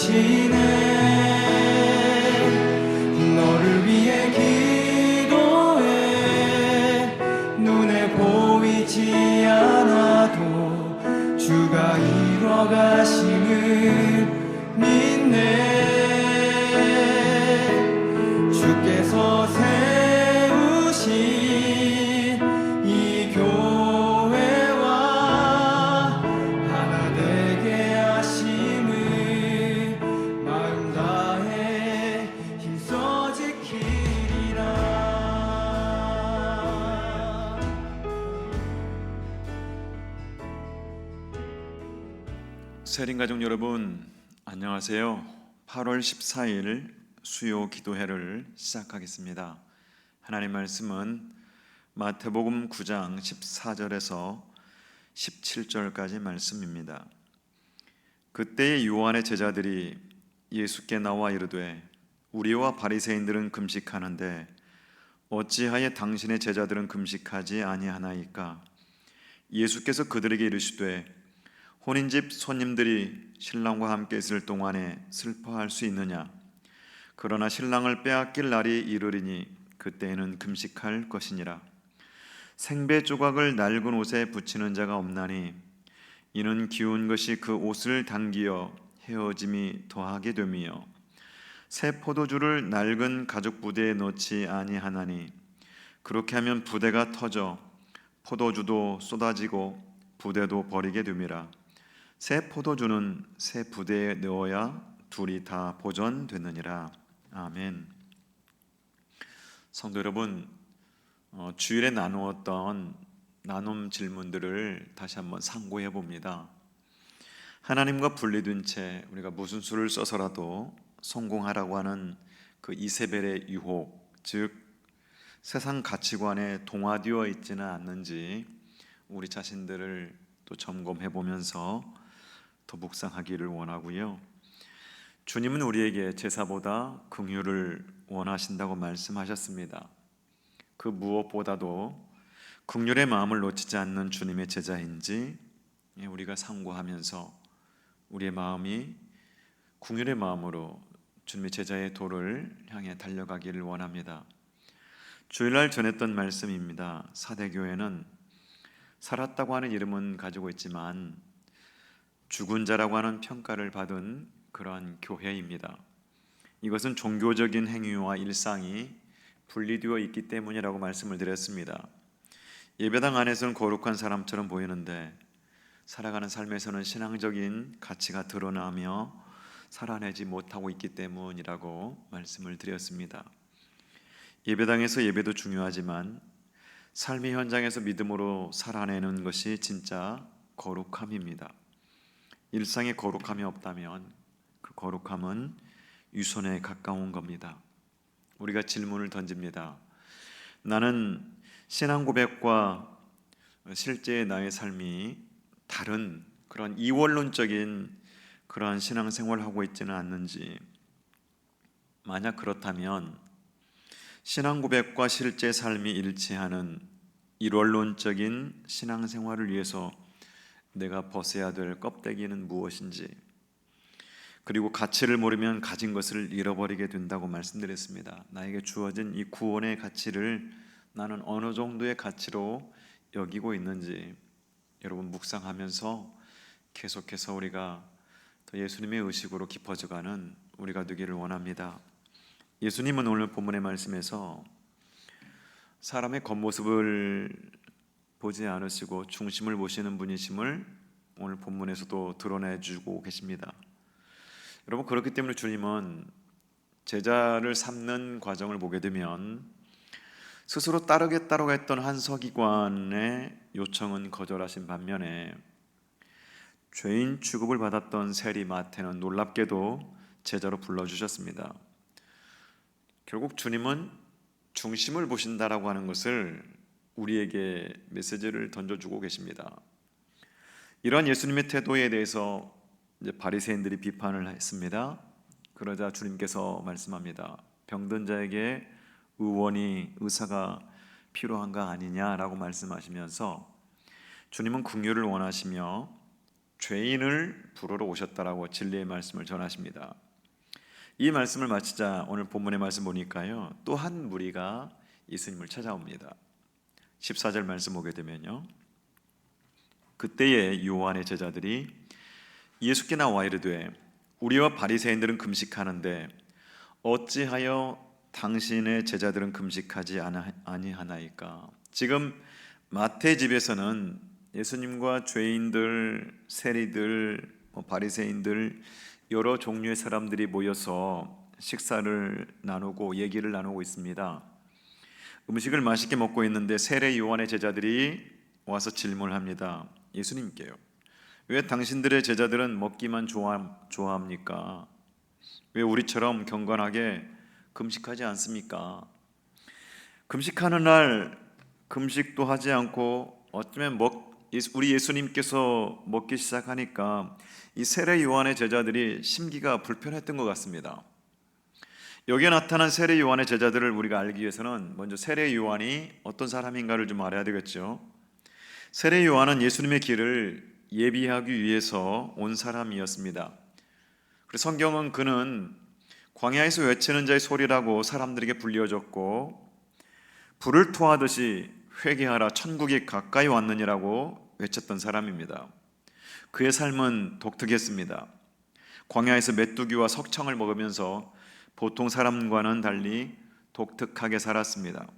주시네. 너를 위해 기도해. 눈에 보이지 않아도 주가 이뤄 가심을 믿네. 주께서 세우신 이 교회와 하나 되게 하심을 마음 다해 힘써 지키리라. 세린가족 여러분, 안녕하세요. 8월 14일 수요 기도회를 시작하겠습니다. 하나님 말씀은 마태복음 9장 14절에서 17절까지 말씀입니다. 그때의 요한의 제자들이 예수께 나와 이르되 우리와 바리새인들은 금식하는데 어찌하여 당신의 제자들은 금식하지 아니하나이까? 예수께서 그들에게 이르시되 혼인집 손님들이 신랑과 함께 있을 동안에 슬퍼할 수 있느냐? 그러나 신랑을 빼앗길 날이 이르리니 그때에는 금식할 것이니라. 생배 조각을 낡은 옷에 붙이는 자가 없나니 이는 기운 것이 그 옷을 당기어 헤어짐이 더하게 됨이요 새 포도주를 낡은 가죽 부대에 넣지 아니하나니 그렇게 하면 부대가 터져 포도주도 쏟아지고 부대도 버리게 됨이라. 새 포도주는 새 부대에 넣어야 둘이 다 보존되느니라. 아멘. 성도 여러분, 주일에 나누었던 나눔 질문들을 다시 한번 상고해 봅니다. 하나님과 분리된 채 우리가 무슨 수를 써서라도 성공하라고 하는 그 이세벨의 유혹, 즉 세상 가치관에 동화되어 있지는 않는지 우리 자신들을 또 점검해 보면서 더 묵상하기를 원하고요. 주님은 우리에게 제사보다 긍휼을 원하신다고 말씀하셨습니다. 그 무엇보다도 긍휼의 마음을 놓치지 않는 주님의 제자인지 우리가 상고하면서 우리의 마음이 긍휼의 마음으로 주님의 제자의 도를 향해 달려가기를 원합니다. 주일날 전했던 말씀입니다. 사대교회는 살았다고 하는 이름은 가지고 있지만 죽은 자라고 하는 평가를 받은 그러한 교회입니다. 이것은 종교적인 행위와 일상이 분리되어 있기 때문이라고 말씀을 드렸습니다. 예배당 안에서는 거룩한 사람처럼 보이는데 살아가는 삶에서는 신앙적인 가치가 드러나며 살아내지 못하고 있기 때문이라고 말씀을 드렸습니다. 예배당에서 예배도 중요하지만 삶의 현장에서 믿음으로 살아내는 것이 진짜 거룩함입니다. 일상에 거룩함이 없다면 그 거룩함은 유선에 가까운 겁니다. 우리가 질문을 던집니다. 나는 신앙 고백과 실제의 나의 삶이 다른 그런 이원론적인 그러한 신앙생활을 하고 있지는 않는지, 만약 그렇다면 신앙 고백과 실제 삶이 일치하는 일원론적인 신앙생활을 위해서 내가 벗어야 될 껍데기는 무엇인지, 그리고 가치를 모르면 가진 것을 잃어버리게 된다고 말씀드렸습니다. 나에게 주어진 이 구원의 가치를 나는 어느 정도의 가치로 여기고 있는지 여러분 묵상하면서 계속해서 우리가 더 예수님의 의식으로 깊어져가는 우리가 되기를 원합니다. 예수님은 오늘 본문의 말씀에서 사람의 겉모습을 보지 않으시고 중심을 보시는 분이심을 오늘 본문에서도 드러내주고 계십니다. 여러분, 그렇기 때문에 주님은 제자를 삼는 과정을 보게 되면 스스로 따르겠다고 했던 한 서기관의 요청은 거절하신 반면에 죄인 취급을 받았던 세리 마태는 놀랍게도 제자로 불러주셨습니다. 결국 주님은 중심을 보신다라고 하는 것을 우리에게 메시지를 던져주고 계십니다. 이러한 예수님의 태도에 대해서 이제 바리새인들이 비판을 했습니다. 그러자 주님께서 말씀합니다. 병든 자에게 의사가 필요한가 아니냐라고 말씀하시면서 주님은 긍휼을 원하시며 죄인을 부르러 오셨다라고 진리의 말씀을 전하십니다. 이 말씀을 마치자 오늘 본문의 말씀 보니까요, 또 한 무리가 예수님을 찾아옵니다. 14절 말씀 보게 되면요, 그때에 요한의 제자들이 예수께 나와 이르되 우리와 바리새인들은 금식하는데 어찌하여 당신의 제자들은 금식하지 아니하나이까? 지금 마태 집에서는 예수님과 죄인들, 세리들, 바리새인들 여러 종류의 사람들이 모여서 식사를 나누고 얘기를 나누고 있습니다. 음식을 맛있게 먹고 있는데 세례 요한의 제자들이 와서 질문을 합니다. 예수님께요. 왜 당신들의 제자들은 먹기만 좋아합니까? 왜 우리처럼 경건하게 금식하지 않습니까? 금식하는 날 금식도 하지 않고 어쩌면 우리 예수님께서 먹기 시작하니까 이 세례 요한의 제자들이 심기가 불편했던 것 같습니다. 여기에 나타난 세례 요한의 제자들을 우리가 알기 위해서는 먼저 세례 요한이 어떤 사람인가를 좀 알아야 되겠죠. 세례 요한은 예수님의 길을 예비하기 위해서 온 사람이었습니다. 그래서 성경은 그는 광야에서 외치는 자의 소리라고 사람들에게 불려졌고, 불을 토하듯이 회개하라 천국이 가까이 왔느니라고 외쳤던 사람입니다. 그의 삶은 독특했습니다. 광야에서 메뚜기와 석청을 먹으면서 보통 사람과는 달리 독특하게 살았습니다.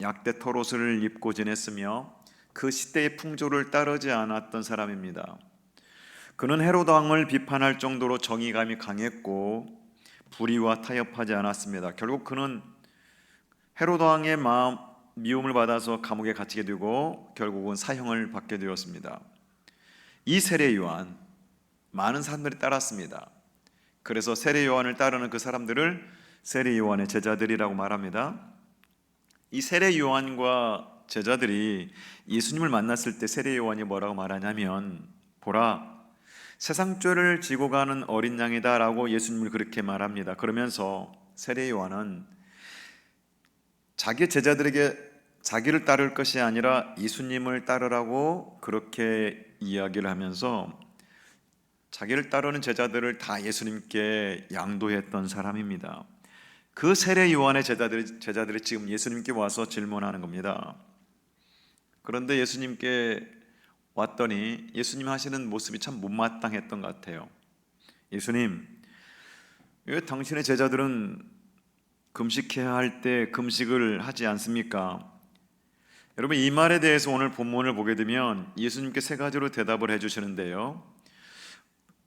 약대 털옷을 입고 지냈으며 그 시대의 풍조를 따르지 않았던 사람입니다. 그는 헤롯 왕을 비판할 정도로 정의감이 강했고 불의와 타협하지 않았습니다. 결국 그는 헤롯 왕의 미움을 받아서 감옥에 갇히게 되고 결국은 사형을 받게 되었습니다. 이 세례 요한, 많은 사람들이 따랐습니다. 그래서 세례 요한을 따르는 그 사람들을 세례 요한의 제자들이라고 말합니다. 이 세례 요한과 제자들이 예수님을 만났을 때 세례 요한이 뭐라고 말하냐면, 보라, 세상 죄를 지고 가는 어린 양이다 라고 예수님을 그렇게 말합니다. 그러면서 세례 요한은 자기 제자들에게 자기를 따를 것이 아니라 예수님을 따르라고 그렇게 이야기를 하면서 자기를 따르는 제자들을 다 예수님께 양도했던 사람입니다. 그 세례 요한의 제자들이 지금 예수님께 와서 질문하는 겁니다. 그런데 예수님께 왔더니 예수님 하시는 모습이 참 못마땅했던 것 같아요. 예수님, 왜 당신의 제자들은 금식해야 할 때 금식을 하지 않습니까? 여러분, 이 말에 대해서 오늘 본문을 보게 되면 예수님께 세 가지로 대답을 해주시는데요.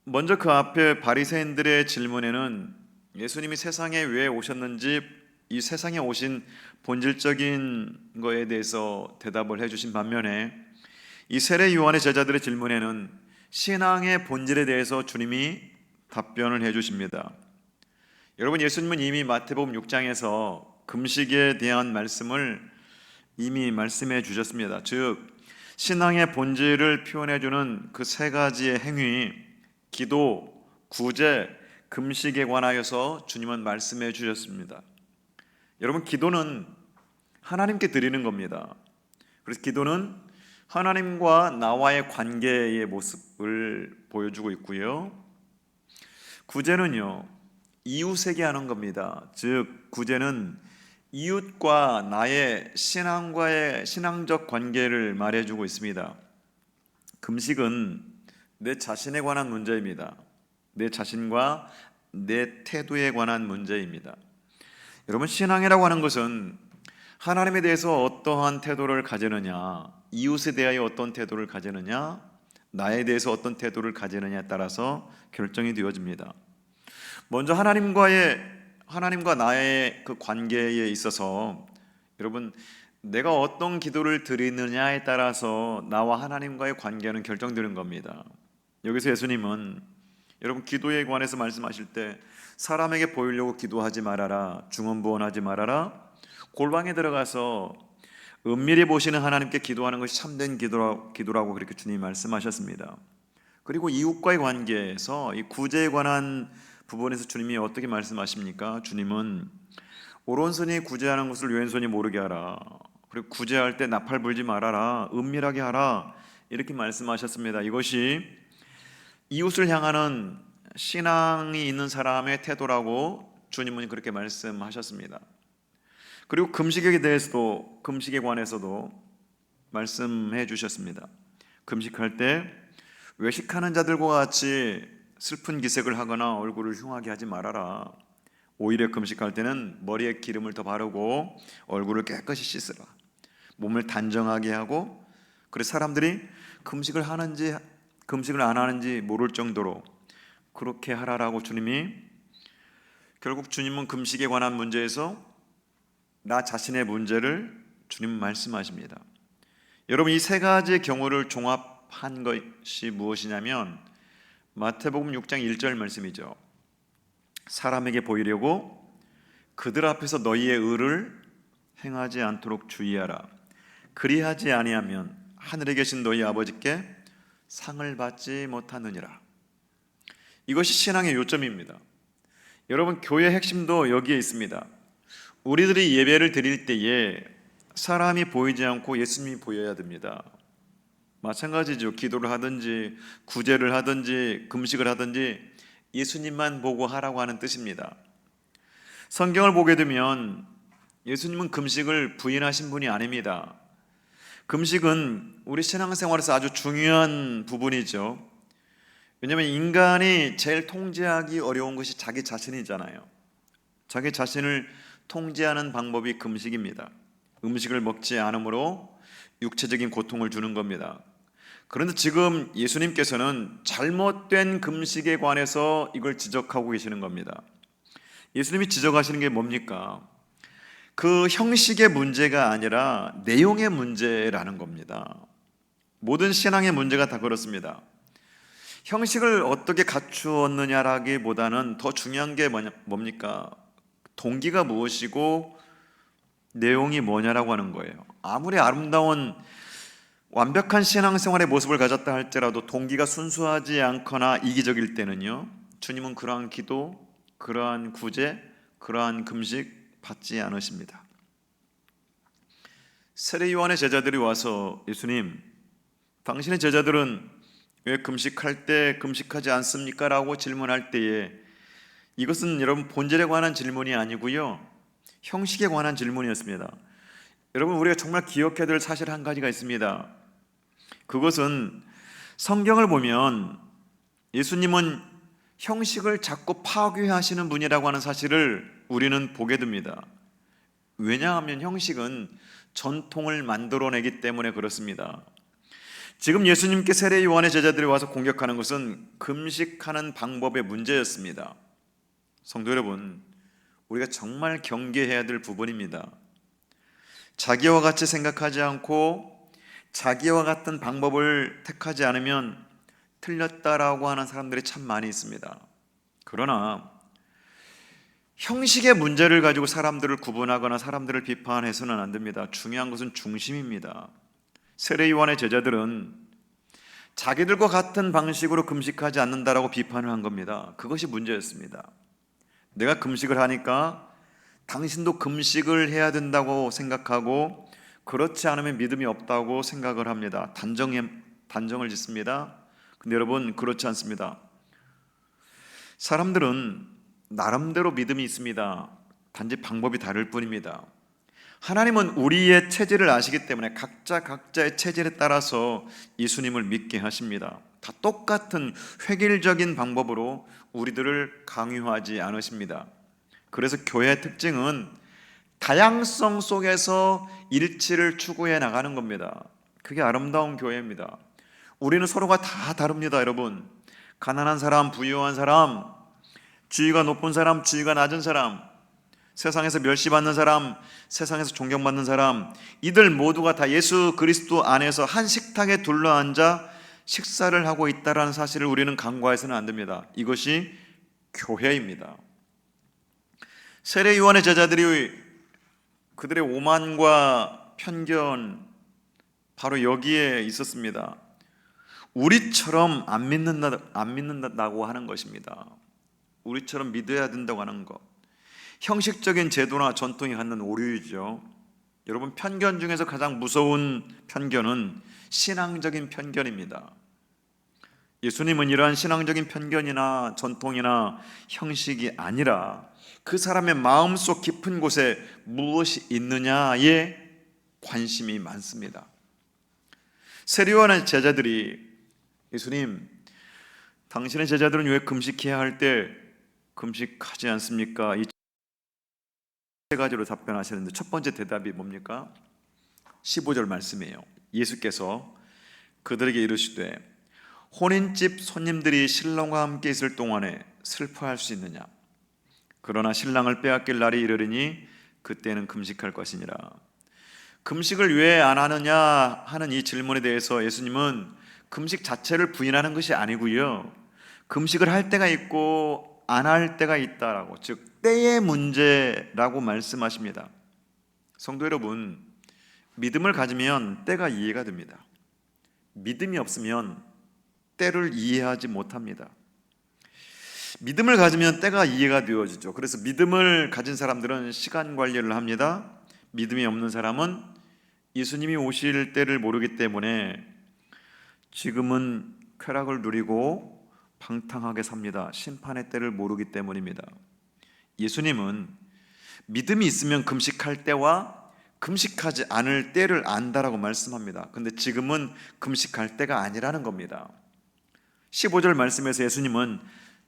먼저 그 앞에 바리새인들의 질문에는 예수님이 세상에 왜 오셨는지, 이 세상에 오신 본질적인 거에 대해서 대답을 해주신 반면에 이 세례 요한의 제자들의 질문에는 신앙의 본질에 대해서 주님이 답변을 해주십니다. 여러분, 예수님은 이미 마태복음 6장에서 금식에 대한 말씀을 이미 말씀해 주셨습니다. 즉 신앙의 본질을 표현해주는 그 세 가지의 행위, 기도, 구제, 금식에 관하여서 주님은 말씀해 주셨습니다. 여러분, 기도는 하나님께 드리는 겁니다. 그래서 기도는 하나님과 나와의 관계의 모습을 보여주고 있고요. 구제는요, 이웃에게 하는 겁니다. 즉 구제는 이웃과 나의 신앙과의 신앙적 관계를 말해주고 있습니다. 금식은 내 자신에 관한 문제입니다. 내 자신과 내 태도에 관한 문제입니다. 여러분, 신앙이라고 하는 것은 하나님에 대해서 어떠한 태도를 가지느냐, 이웃에 대하여 어떤 태도를 가지느냐, 나에 대해서 어떤 태도를 가지느냐에 따라서 결정이 되어집니다. 먼저 하나님과 나의 그 관계에 있어서 여러분, 내가 어떤 기도를 드리느냐에 따라서 나와 하나님과의 관계는 결정되는 겁니다. 여기서 예수님은 여러분, 기도에 관해서 말씀하실 때 사람에게 보이려고 기도하지 말아라, 중언부언하지 말아라, 골방에 들어가서 은밀히 보시는 하나님께 기도하는 것이 참된 기도라고 그렇게 주님이 말씀하셨습니다. 그리고 이웃과의 관계에서 이 구제에 관한 부분에서 주님이 어떻게 말씀하십니까? 주님은 오른손이 구제하는 것을 왼손이 모르게 하라, 그리고 구제할 때 나팔 불지 말아라, 은밀하게 하라, 이렇게 말씀하셨습니다. 이것이 이웃을 향하는 신앙이 있는 사람의 태도라고 주님은 그렇게 말씀하셨습니다. 그리고 금식에 대해서도, 금식에 관해서도 말씀해 주셨습니다. 금식할 때 외식하는 자들과 같이 슬픈 기색을 하거나 얼굴을 흉하게 하지 말아라. 오히려 금식할 때는 머리에 기름을 더 바르고 얼굴을 깨끗이 씻으라. 몸을 단정하게 하고, 그래서 사람들이 금식을 하는지 금식을 안 하는지 모를 정도로 그렇게 하라라고 결국 주님은 금식에 관한 문제에서 나 자신의 문제를 주님 말씀하십니다. 여러분, 이 세 가지의 경우를 종합한 것이 무엇이냐면 마태복음 6장 1절 말씀이죠. 사람에게 보이려고 그들 앞에서 너희의 의를 행하지 않도록 주의하라. 그리하지 아니하면 하늘에 계신 너희 아버지께 상을 받지 못하느니라. 이것이 신앙의 요점입니다. 여러분, 교회의 핵심도 여기에 있습니다. 우리들이 예배를 드릴 때에 사람이 보이지 않고 예수님이 보여야 됩니다. 마찬가지죠. 기도를 하든지 구제를 하든지 금식을 하든지 예수님만 보고 하라고 하는 뜻입니다. 성경을 보게 되면 예수님은 금식을 부인하신 분이 아닙니다. 금식은 우리 신앙생활에서 아주 중요한 부분이죠. 왜냐하면 인간이 제일 통제하기 어려운 것이 자기 자신이잖아요. 자기 자신을 통제하는 방법이 금식입니다. 음식을 먹지 않으므로 육체적인 고통을 주는 겁니다. 그런데 지금 예수님께서는 잘못된 금식에 관해서 이걸 지적하고 계시는 겁니다. 예수님이 지적하시는 게 뭡니까? 그 형식의 문제가 아니라 내용의 문제라는 겁니다. 모든 신앙의 문제가 다 그렇습니다. 형식을 어떻게 갖추었느냐라기보다는 더 중요한 게 뭡니까? 동기가 무엇이고 내용이 뭐냐라고 하는 거예요. 아무리 아름다운 완벽한 신앙생활의 모습을 가졌다 할지라도 동기가 순수하지 않거나 이기적일 때는요, 주님은 그러한 기도, 그러한 구제, 그러한 금식 받지 않으십니다. 세례 요한의 제자들이 와서 예수님, 당신의 제자들은 왜 금식할 때 금식하지 않습니까? 라고 질문할 때에 이것은 여러분 본질에 관한 질문이 아니고요, 형식에 관한 질문이었습니다. 여러분, 우리가 정말 기억해야 될 사실 한 가지가 있습니다. 그것은 성경을 보면 예수님은 형식을 자꾸 파괴하시는 분이라고 하는 사실을 우리는 보게 됩니다. 왜냐하면 형식은 전통을 만들어내기 때문에 그렇습니다. 지금 예수님께 세례 요한의 제자들이 와서 공격하는 것은 금식하는 방법의 문제였습니다. 성도 여러분, 우리가 정말 경계해야 될 부분입니다. 자기와 같이 생각하지 않고 자기와 같은 방법을 택하지 않으면 틀렸다라고 하는 사람들이 참 많이 있습니다. 그러나 형식의 문제를 가지고 사람들을 구분하거나 사람들을 비판해서는 안 됩니다. 중요한 것은 중심입니다. 세례 요한의 제자들은 자기들과 같은 방식으로 금식하지 않는다라고 비판을 한 겁니다. 그것이 문제였습니다. 내가 금식을 하니까 당신도 금식을 해야 된다고 생각하고, 그렇지 않으면 믿음이 없다고 생각을 합니다. 단정을 짓습니다. 근데 여러분, 그렇지 않습니다. 사람들은 나름대로 믿음이 있습니다. 단지 방법이 다를 뿐입니다. 하나님은 우리의 체질을 아시기 때문에 각자의 체질에 따라서 예수님을 믿게 하십니다. 다 똑같은 획일적인 방법으로 우리들을 강요하지 않으십니다. 그래서 교회의 특징은 다양성 속에서 일치를 추구해 나가는 겁니다. 그게 아름다운 교회입니다. 우리는 서로가 다 다릅니다. 여러분, 가난한 사람, 부유한 사람, 지위가 높은 사람, 지위가 낮은 사람, 세상에서 멸시받는 사람, 세상에서 존경받는 사람, 이들 모두가 다 예수 그리스도 안에서 한 식탁에 둘러앉아 식사를 하고 있다는 사실을 우리는 간과해서는 안 됩니다. 이것이 교회입니다. 세례 요한의 제자들이 그들의 오만과 편견, 바로 여기에 있었습니다. 우리처럼 안 믿는다고 하는 것입니다. 우리처럼 믿어야 된다고 하는 것, 형식적인 제도나 전통이 갖는 오류이죠. 여러분, 편견 중에서 가장 무서운 편견은 신앙적인 편견입니다. 예수님은 이러한 신앙적인 편견이나 전통이나 형식이 아니라 그 사람의 마음속 깊은 곳에 무엇이 있느냐에 관심이 많습니다. 세리요한의 제자들이 예수님, 당신의 제자들은 왜 금식해야 할 때 금식하지 않습니까? 이 세 가지로 답변하시는데 첫 번째 대답이 뭡니까? 15절 말씀이에요. 예수께서 그들에게 이르시되 혼인집 손님들이 신랑과 함께 있을 동안에 슬퍼할 수 있느냐? 그러나 신랑을 빼앗길 날이 이르리니 그때는 금식할 것이니라. 금식을 왜 안 하느냐 하는 이 질문에 대해서 예수님은 금식 자체를 부인하는 것이 아니고요, 금식을 할 때가 있고 안 할 때가 있다라고, 즉 때의 문제라고 말씀하십니다. 성도 여러분, 믿음을 가지면 때가 이해가 됩니다. 믿음이 없으면 때를 이해하지 못합니다. 믿음을 가지면 때가 이해가 되어지죠. 그래서 믿음을 가진 사람들은 시간 관리를 합니다. 믿음이 없는 사람은 예수님이 오실 때를 모르기 때문에 지금은 쾌락을 누리고 방탕하게 삽니다. 심판의 때를 모르기 때문입니다. 예수님은 믿음이 있으면 금식할 때와 금식하지 않을 때를 안다라고 말씀합니다. 근데 지금은 금식할 때가 아니라는 겁니다. 15절 말씀에서 예수님은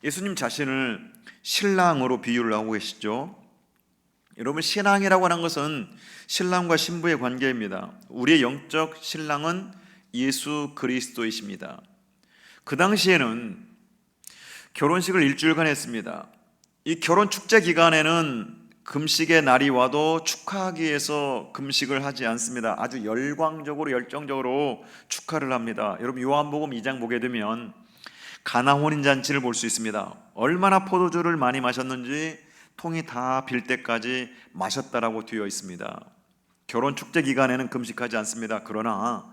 예수님 자신을 신랑으로 비유를 하고 계시죠. 여러분, 신앙이라고 하는 것은 신랑과 신부의 관계입니다. 우리의 영적 신랑은 예수 그리스도이십니다. 그 당시에는 결혼식을 일주일간 했습니다. 이 결혼 축제 기간에는 금식의 날이 와도 축하하기 위해서 금식을 하지 않습니다. 아주 열광적으로 열정적으로 축하를 합니다. 여러분, 요한복음 2장 보게 되면 가나 혼인잔치를 볼 수 있습니다. 얼마나 포도주를 많이 마셨는지 통이 다 빌 때까지 마셨다라고 되어 있습니다. 결혼 축제 기간에는 금식하지 않습니다. 그러나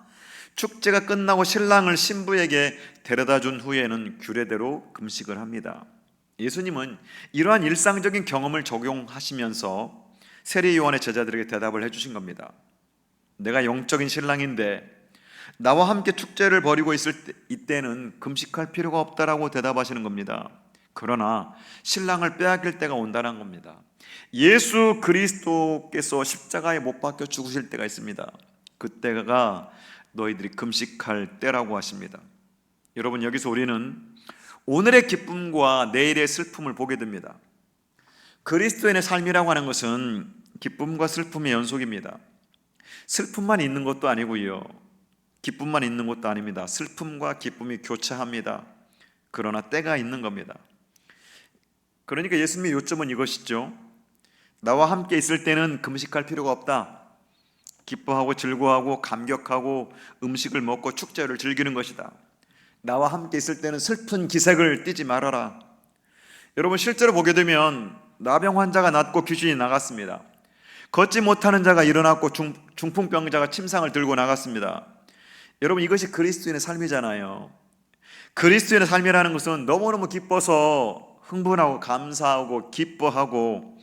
축제가 끝나고 신랑을 신부에게 데려다 준 후에는 규례대로 금식을 합니다. 예수님은 이러한 일상적인 경험을 적용하시면서 세리 요한의 제자들에게 대답을 해주신 겁니다. 내가 영적인 신랑인데 나와 함께 축제를 벌이고 있을 이때는 금식할 필요가 없다라고 대답하시는 겁니다. 그러나 신랑을 빼앗길 때가 온다는 겁니다. 예수 그리스도께서 십자가에 못 박혀 죽으실 때가 있습니다. 그때가 너희들이 금식할 때라고 하십니다. 여러분, 여기서 우리는 오늘의 기쁨과 내일의 슬픔을 보게 됩니다. 그리스도인의 삶이라고 하는 것은 기쁨과 슬픔의 연속입니다. 슬픔만 있는 것도 아니고요, 기쁨만 있는 것도 아닙니다. 슬픔과 기쁨이 교차합니다. 그러나 때가 있는 겁니다. 그러니까 예수님의 요점은 이것이죠. 나와 함께 있을 때는 금식할 필요가 없다. 기뻐하고 즐거워하고 감격하고 음식을 먹고 축제를 즐기는 것이다. 나와 함께 있을 때는 슬픈 기색을 띠지 말아라. 여러분, 실제로 보게 되면 나병 환자가 낫고 귀신이 나갔습니다. 걷지 못하는 자가 일어났고 중풍병자가 침상을 들고 나갔습니다. 여러분, 이것이 그리스도인의 삶이잖아요. 그리스도인의 삶이라는 것은 너무너무 기뻐서 흥분하고 감사하고 기뻐하고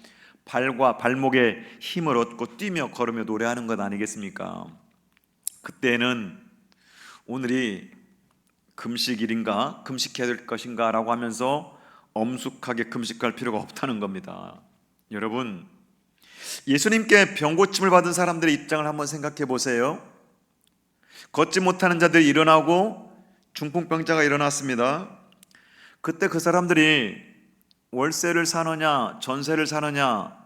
발과 발목에 힘을 얻고 뛰며 걸으며 노래하는 것 아니겠습니까? 그때는 오늘이 금식일인가, 금식해야 될 것인가 라고 하면서 엄숙하게 금식할 필요가 없다는 겁니다. 여러분, 예수님께 병고침을 받은 사람들의 입장을 한번 생각해 보세요. 걷지 못하는 자들이 일어나고 중풍병자가 일어났습니다. 그때 그 사람들이 월세를 사느냐, 전세를 사느냐,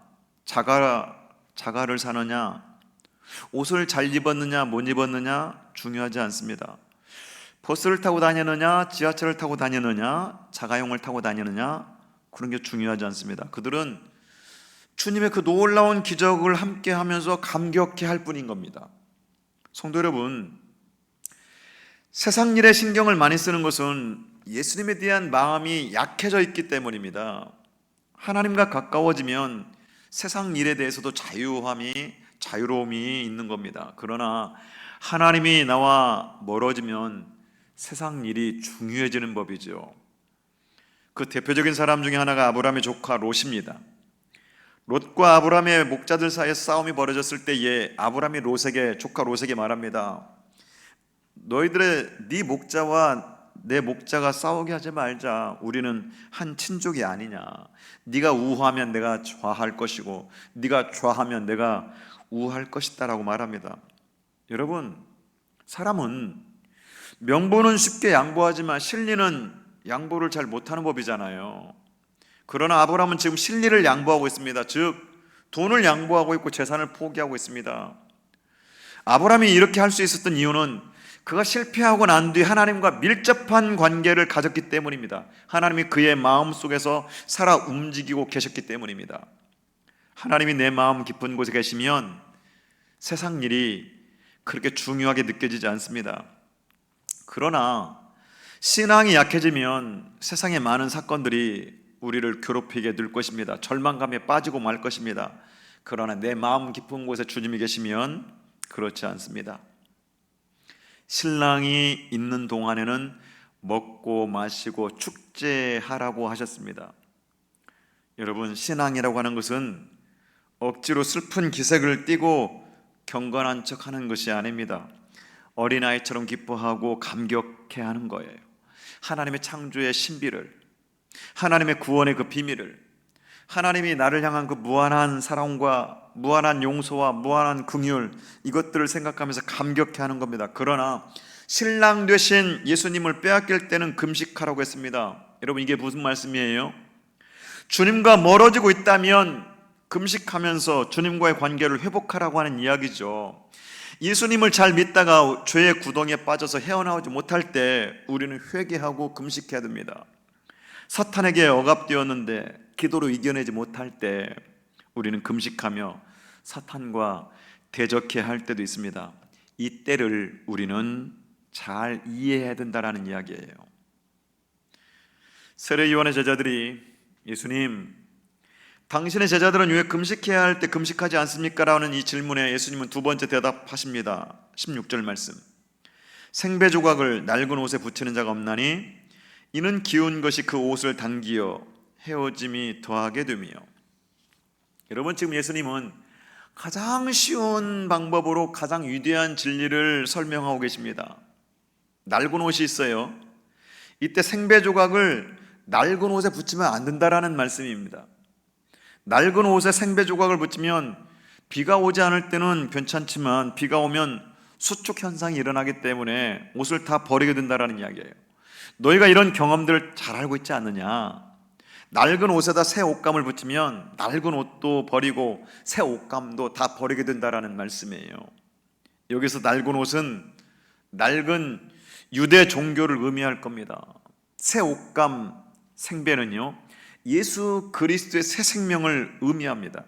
자가를 사느냐, 옷을 잘 입었느냐, 못 입었느냐 중요하지 않습니다. 버스를 타고 다니느냐, 지하철을 타고 다니느냐, 자가용을 타고 다니느냐, 그런 게 중요하지 않습니다. 그들은 주님의 그 놀라운 기적을 함께 하면서 감격해 할 뿐인 겁니다. 성도 여러분, 세상 일에 신경을 많이 쓰는 것은 예수님에 대한 마음이 약해져 있기 때문입니다. 하나님과 가까워지면 세상 일에 대해서도 자유로움이 있는 겁니다. 그러나 하나님이 나와 멀어지면 세상 일이 중요해지는 법이죠. 그 대표적인 사람 중에 하나가 아브라함의 조카 롯입니다. 롯과 아브라함의 목자들 사이에 싸움이 벌어졌을 때에 아브라함이 조카 롯에게 말합니다. 네 목자와 내 목자가 싸우게 하지 말자. 우리는 한 친족이 아니냐. 네가 우하면 내가 좌할 것이고 네가 좌하면 내가 우할 것이다라고 말합니다. 여러분, 사람은 명분은 쉽게 양보하지만 실리는 양보를 잘 못하는 법이잖아요. 그러나 아브라함은 지금 실리를 양보하고 있습니다. 즉 돈을 양보하고 있고 재산을 포기하고 있습니다. 아브라함이 이렇게 할 수 있었던 이유는 그가 실패하고 난 뒤 하나님과 밀접한 관계를 가졌기 때문입니다. 하나님이 그의 마음속에서 살아 움직이고 계셨기 때문입니다. 하나님이 내 마음 깊은 곳에 계시면 세상 일이 그렇게 중요하게 느껴지지 않습니다. 그러나 신앙이 약해지면 세상의 많은 사건들이 우리를 괴롭히게 될 것입니다. 절망감에 빠지고 말 것입니다. 그러나 내 마음 깊은 곳에 주님이 계시면 그렇지 않습니다. 신랑이 있는 동안에는 먹고 마시고 축제하라고 하셨습니다. 여러분, 신앙이라고 하는 것은 억지로 슬픈 기색을 띠고 경건한 척하는 것이 아닙니다. 어린아이처럼 기뻐하고 감격해하는 거예요. 하나님의 창조의 신비를, 하나님의 구원의 그 비밀을, 하나님이 나를 향한 그 무한한 사랑과 무한한 용서와 무한한 긍휼, 이것들을 생각하면서 감격해하는 겁니다. 그러나 신랑 되신 예수님을 빼앗길 때는 금식하라고 했습니다. 여러분, 이게 무슨 말씀이에요? 주님과 멀어지고 있다면 금식하면서 주님과의 관계를 회복하라고 하는 이야기죠. 예수님을 잘 믿다가 죄의 구덩이에 빠져서 헤어나오지 못할 때 우리는 회개하고 금식해야 됩니다. 사탄에게 억압되었는데 기도로 이겨내지 못할 때 우리는 금식하며 사탄과 대적해야 할 때도 있습니다. 이 때를 우리는 잘 이해해야 된다는 이야기예요. 세례 요한의 제자들이 예수님, 당신의 제자들은 왜 금식해야 할 때 금식하지 않습니까? 라는 이 질문에 예수님은 두 번째 대답하십니다. 16절 말씀, 생배 조각을 낡은 옷에 붙이는 자가 없나니 이는 기운 것이 그 옷을 당기어 헤어짐이 더하게 되며. 여러분, 지금 예수님은 가장 쉬운 방법으로 가장 위대한 진리를 설명하고 계십니다. 낡은 옷이 있어요. 이때 생배 조각을 낡은 옷에 붙이면 안 된다라는 말씀입니다. 낡은 옷에 생배 조각을 붙이면 비가 오지 않을 때는 괜찮지만 비가 오면 수축 현상이 일어나기 때문에 옷을 다 버리게 된다라는 이야기예요. 너희가 이런 경험들을 잘 알고 있지 않느냐? 낡은 옷에다 새 옷감을 붙이면 낡은 옷도 버리고 새 옷감도 다 버리게 된다라는 말씀이에요. 여기서 낡은 옷은 낡은 유대 종교를 의미할 겁니다. 새 옷감, 생배는요, 예수 그리스도의 새 생명을 의미합니다.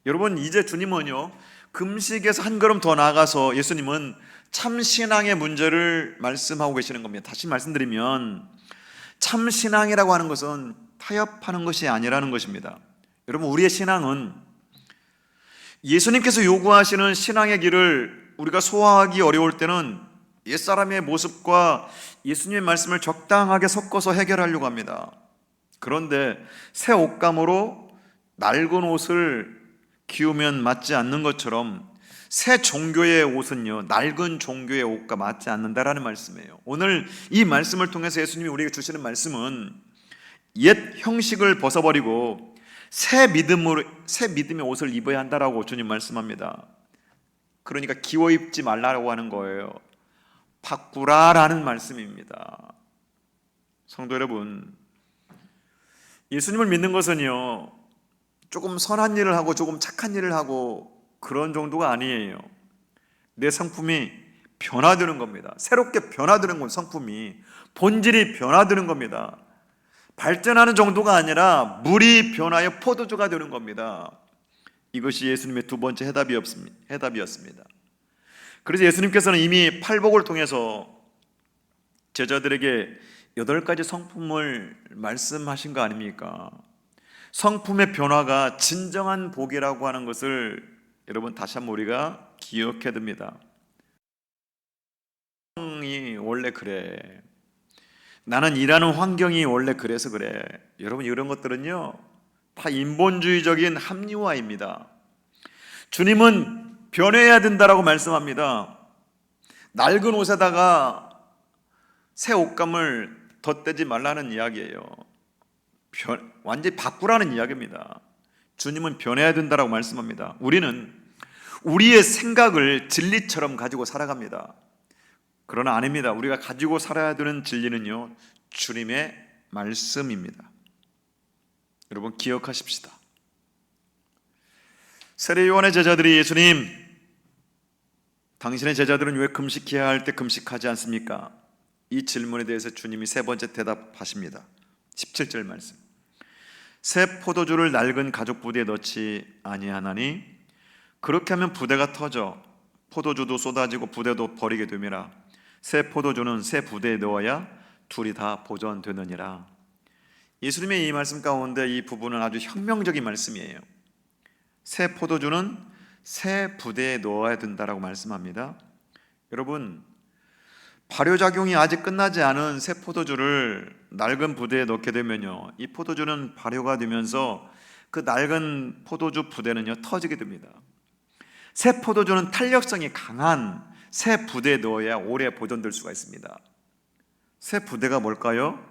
여러분, 이제 주님은요, 금식에서 한 걸음 더 나아가서 예수님은 참 신앙의 문제를 말씀하고 계시는 겁니다. 다시 말씀드리면 참 신앙이라고 하는 것은 타협하는 것이 아니라는 것입니다. 여러분, 우리의 신앙은 예수님께서 요구하시는 신앙의 길을 우리가 소화하기 어려울 때는 옛사람의 모습과 예수님의 말씀을 적당하게 섞어서 해결하려고 합니다. 그런데 새 옷감으로 낡은 옷을 기우면 맞지 않는 것처럼 새 종교의 옷은요, 낡은 종교의 옷과 맞지 않는다라는 말씀이에요. 오늘 이 말씀을 통해서 예수님이 우리에게 주시는 말씀은 옛 형식을 벗어버리고 새 믿음의 옷을 입어야 한다라고 주님 말씀합니다. 그러니까 기워 입지 말라고 하는 거예요. 바꾸라라는 말씀입니다. 성도 여러분, 예수님을 믿는 것은요, 조금 선한 일을 하고 조금 착한 일을 하고 그런 정도가 아니에요. 내 성품이 변화되는 겁니다. 새롭게 변화되는 건 성품이, 본질이 변화되는 겁니다. 발전하는 정도가 아니라 물이 변하여 포도주가 되는 겁니다. 이것이 예수님의 두 번째 해답이었습니다. 그래서 예수님께서는 이미 팔복을 통해서 제자들에게 8가지 성품을 말씀하신 거 아닙니까? 성품의 변화가 진정한 복이라고 하는 것을 여러분 다시 한번 우리가 기억해야 됩니다. 환경이 원래 그래. 나는 일하는 환경이 원래 그래서 그래. 여러분, 이런 것들은요, 다 인본주의적인 합리화입니다. 주님은 변해야 된다라고 말씀합니다. 낡은 옷에다가 새 옷감을 덧대지 말라는 이야기예요. 완전히 바꾸라는 이야기입니다. 주님은 변해야 된다라고 말씀합니다. 우리는 우리의 생각을 진리처럼 가지고 살아갑니다. 그러나 아닙니다. 우리가 가지고 살아야 되는 진리는요, 주님의 말씀입니다. 여러분 기억하십시다. 세례 요한의 제자들이 예수님, 당신의 제자들은 왜 금식해야 할 때 금식하지 않습니까? 이 질문에 대해서 주님이 세 번째 대답하십니다. 17절 말씀. 새 포도주를 낡은 가죽 부대에 넣지 아니하나니 그렇게 하면 부대가 터져 포도주도 쏟아지고 부대도 버리게 됨이라. 새 포도주는 새 부대에 넣어야 둘이 다 보존되느니라. 예수님의 이 말씀 가운데 이 부분은 아주 혁명적인 말씀이에요. 새 포도주는 새 부대에 넣어야 된다라고 말씀합니다. 여러분, 발효작용이 아직 끝나지 않은 새 포도주를 낡은 부대에 넣게 되면요, 이 포도주는 발효가 되면서 그 낡은 포도주 부대는요 터지게 됩니다. 새 포도주는 탄력성이 강한 새 부대에 넣어야 오래 보존될 수가 있습니다. 새 부대가 뭘까요?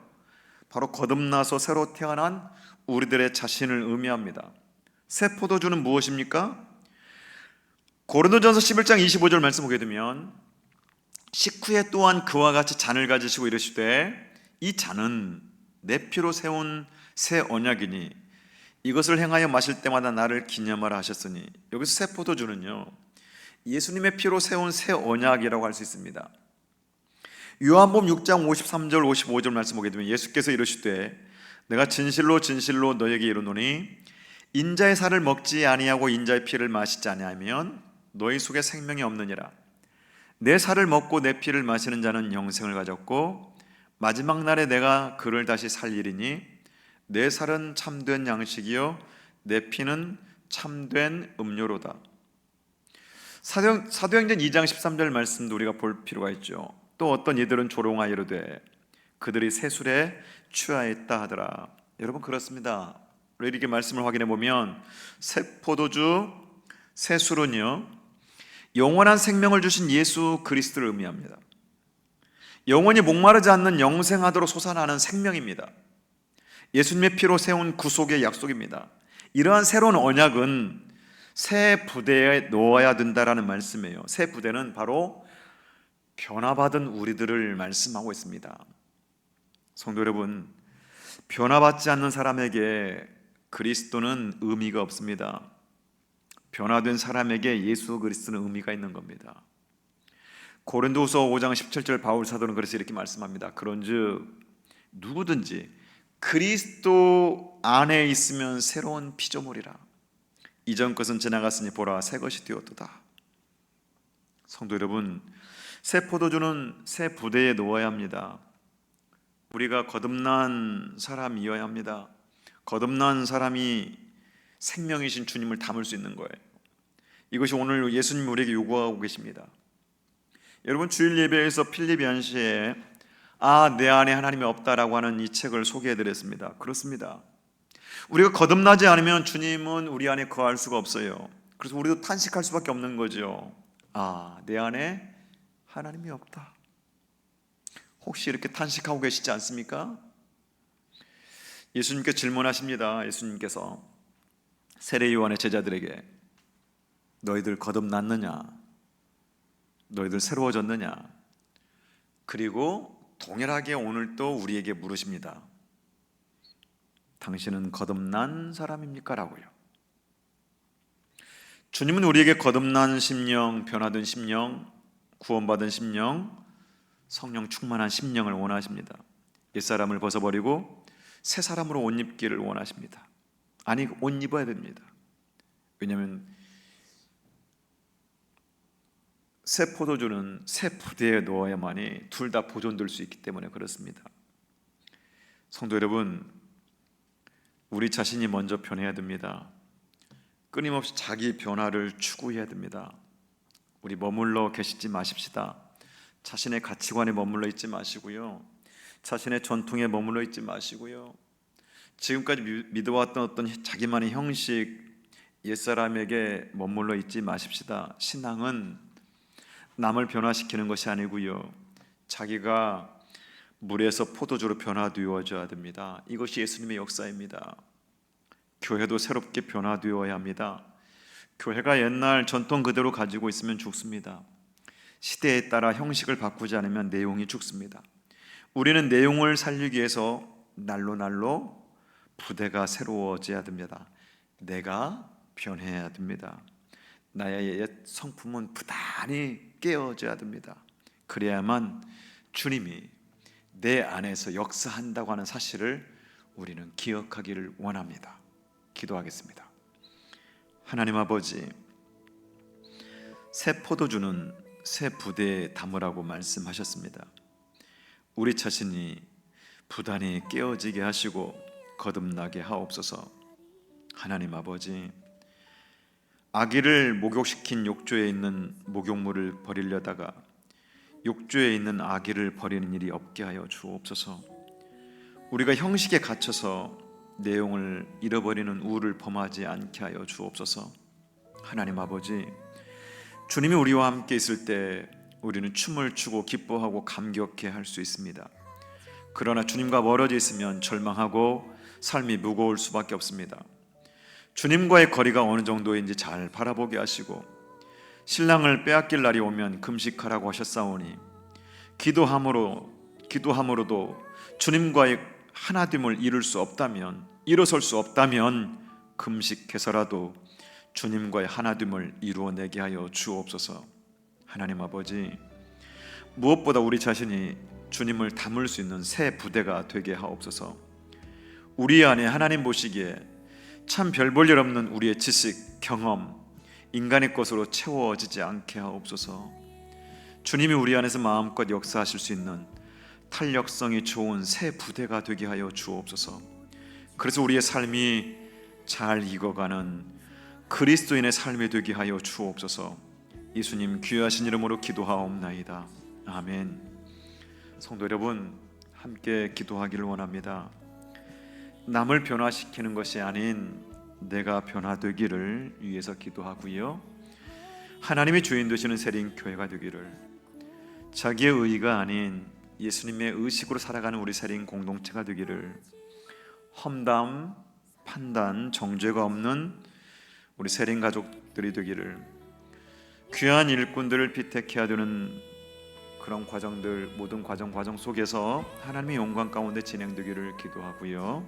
바로 거듭나서 새로 태어난 우리들의 자신을 의미합니다. 새 포도주는 무엇입니까? 고린도전서 11장 25절 말씀 보게 되면 식후에 또한 그와 같이 잔을 가지시고 이르시되 이 잔은 내 피로 세운 새 언약이니 이것을 행하여 마실 때마다 나를 기념하라 하셨으니, 여기서 새 포도주는요 예수님의 피로 세운 새 언약이라고 할 수 있습니다. 요한복음 6장 53절 55절 말씀 보게 되면 예수께서 이르시되 내가 진실로 진실로 너에게 이르노니 인자의 살을 먹지 아니하고 인자의 피를 마시지 아니하면 너희 속에 생명이 없느니라. 내 살을 먹고 내 피를 마시는 자는 영생을 가졌고 마지막 날에 내가 그를 다시 살리리니 내 살은 참된 양식이요 내 피는 참된 음료로다. 사도행전 2장 13절 말씀도 우리가 볼 필요가 있죠. 또 어떤 이들은 조롱하여 이르되 그들이 새 술에 취하였다 하더라. 여러분 그렇습니다. 우리 이렇게 말씀을 확인해 보면 새 포도주, 새 술은요 영원한 생명을 주신 예수 그리스도를 의미합니다. 영원히 목마르지 않는 영생하도록 솟아나는 생명입니다. 예수님의 피로 세운 구속의 약속입니다. 이러한 새로운 언약은 새 부대에 넣어야 된다라는 말씀이에요. 새 부대는 바로 변화받은 우리들을 말씀하고 있습니다. 성도 여러분, 변화받지 않는 사람에게 그리스도는 의미가 없습니다. 변화된 사람에게 예수 그리스도는 의미가 있는 겁니다. 고린도후서 5장 17절 바울 사도는 그래서 이렇게 말씀합니다. 그런즉 누구든지 그리스도 안에 있으면 새로운 피조물이라. 이전 것은 지나갔으니 보라 새 것이 되었도다. 성도 여러분, 새 포도주는 새 부대에 넣어야 합니다. 우리가 거듭난 사람이어야 합니다. 거듭난 사람이 생명이신 주님을 담을 수 있는 거예요. 이것이 오늘 예수님이 우리에게 요구하고 계십니다. 여러분 주일 예배에서 필립 연시에 내 안에 하나님이 없다라고 하는 이 책을 소개해드렸습니다. 그렇습니다. 우리가 거듭나지 않으면 주님은 우리 안에 거할 수가 없어요. 그래서 우리도 탄식할 수밖에 없는 거죠. 내 안에 하나님이 없다. 혹시 이렇게 탄식하고 계시지 않습니까? 예수님께 질문하십니다. 예수님께서 세례 요한의 제자들에게 너희들 거듭났느냐? 너희들 새로워졌느냐? 그리고 동일하게 오늘 또 우리에게 물으십니다. 당신은 거듭난 사람입니까? 라고요. 주님은 우리에게 거듭난 심령, 변화된 심령, 구원받은 심령, 성령 충만한 심령을 원하십니다. 옛사람을 벗어버리고 새 사람으로 옷 입기를 원하십니다. 아니, 옷 입어야 됩니다. 왜냐하면 새 포도주는 새 부대에 넣어야만이 둘 다 보존될 수 있기 때문에 그렇습니다. 성도 여러분, 우리 자신이 먼저 변해야 됩니다. 끊임없이 자기 변화를 추구해야 됩니다. 우리 머물러 계시지 마십시다. 자신의 가치관에 머물러 있지 마시고요, 자신의 전통에 머물러 있지 마시고요, 지금까지 믿어왔던 어떤 자기만의 형식, 옛사람에게 머물러 있지 마십시다. 신앙은 남을 변화시키는 것이 아니고요, 자기가 물에서 포도주로 변화되어져야 됩니다. 이것이 예수님의 역사입니다. 교회도 새롭게 변화되어야 합니다. 교회가 옛날 전통 그대로 가지고 있으면 죽습니다. 시대에 따라 형식을 바꾸지 않으면 내용이 죽습니다. 우리는 내용을 살리기 위해서 날로 부대가 새로워져야 됩니다. 내가 변해야 됩니다. 나의 옛 성품은 부단히 깨어져야 됩니다. 그래야만 주님이 내 안에서 역사한다고 하는 사실을 우리는 기억하기를 원합니다. 기도하겠습니다. 하나님 아버지, 새 포도주는 새 부대에 담으라고 말씀하셨습니다. 우리 자신이 부단히 깨어지게 하시고 거듭나게 하옵소서. 하나님 아버지, 아기를 목욕시킨 욕조에 있는 목욕물을 버리려다가 욕조에 있는 아기를 버리는 일이 없게 하여 주옵소서. 우리가 형식에 갇혀서 내용을 잃어버리는 우를 범하지 않게 하여 주옵소서. 하나님 아버지, 주님이 우리와 함께 있을 때 우리는 춤을 추고 기뻐하고 감격해 할 수 있습니다. 그러나 주님과 멀어져 있으면 절망하고 삶이 무거울 수밖에 없습니다. 주님과의 거리가 어느 정도인지 잘 바라보게 하시고, 신랑을 빼앗길 날이 오면 금식하라고 하셨사오니 기도함으로도 주님과의 하나됨을 일어설 수 없다면 금식해서라도 주님과의 하나됨을 이루어내게 하여 주옵소서. 하나님 아버지, 무엇보다 우리 자신이 주님을 담을 수 있는 새 부대가 되게 하옵소서. 우리 안에 하나님 보시기에 참 별 볼 일 없는 우리의 지식, 경험, 인간의 것으로 채워지지 않게 하옵소서. 주님이 우리 안에서 마음껏 역사하실 수 있는 탄력성이 좋은 새 부대가 되게 하여 주옵소서. 그래서 우리의 삶이 잘 익어가는 그리스도인의 삶이 되게 하여 주옵소서. 예수님 귀하신 이름으로 기도하옵나이다. 아멘. 성도 여러분, 함께 기도하기를 원합니다. 남을 변화시키는 것이 아닌 내가 변화되기를 위해서 기도하고요, 하나님이 주인 되시는 세린교회가 되기를, 자기의 의의가 아닌 예수님의 의식으로 살아가는 우리 세린 공동체가 되기를, 험담, 판단, 정죄가 없는 우리 세린 가족들이 되기를, 귀한 일꾼들을 피택해야 되는 그런 과정들, 모든 과정 속에서 하나님의 영광 가운데 진행되기를 기도하고요,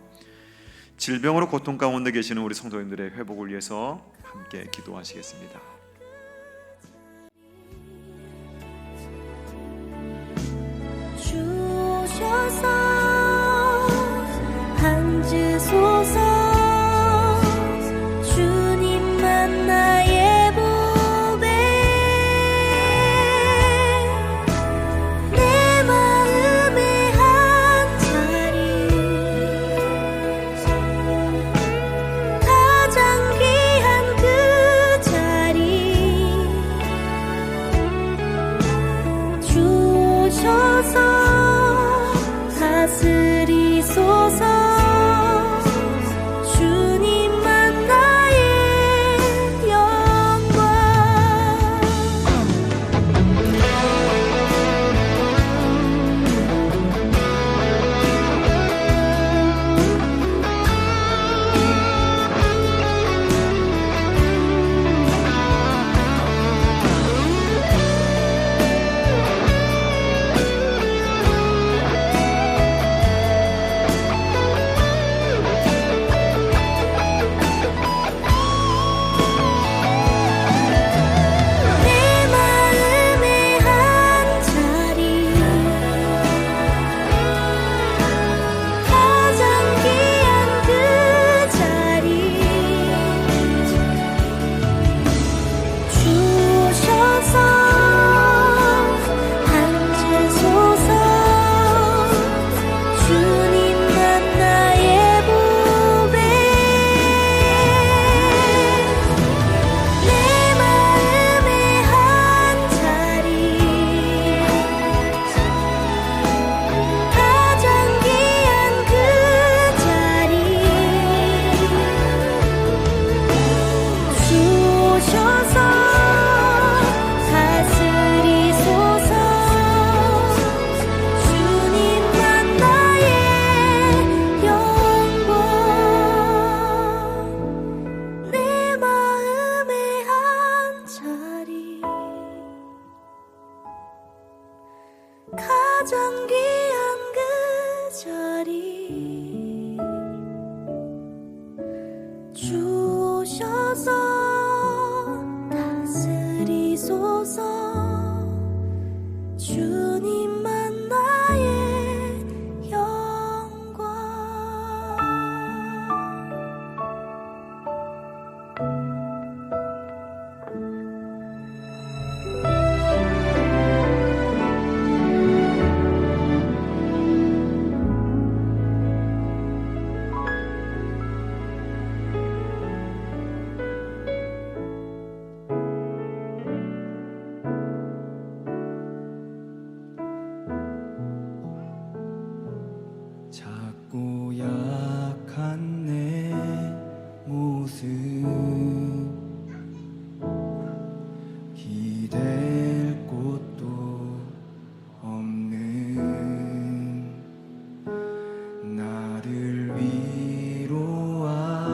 질병으로 고통 가운데 계시는 우리 성도님들의 회복을 위해서 함께 기도하시겠습니다. 주셔서 앉으소서. 주님만 나의 보배, 내 마음의 한 자리, 가장 귀한 그 자리 주셔서 오셔서 다스리소서 주님만 나의 영광 작고 약한 내 모습 기댈 곳도 없는 나를 위로하시려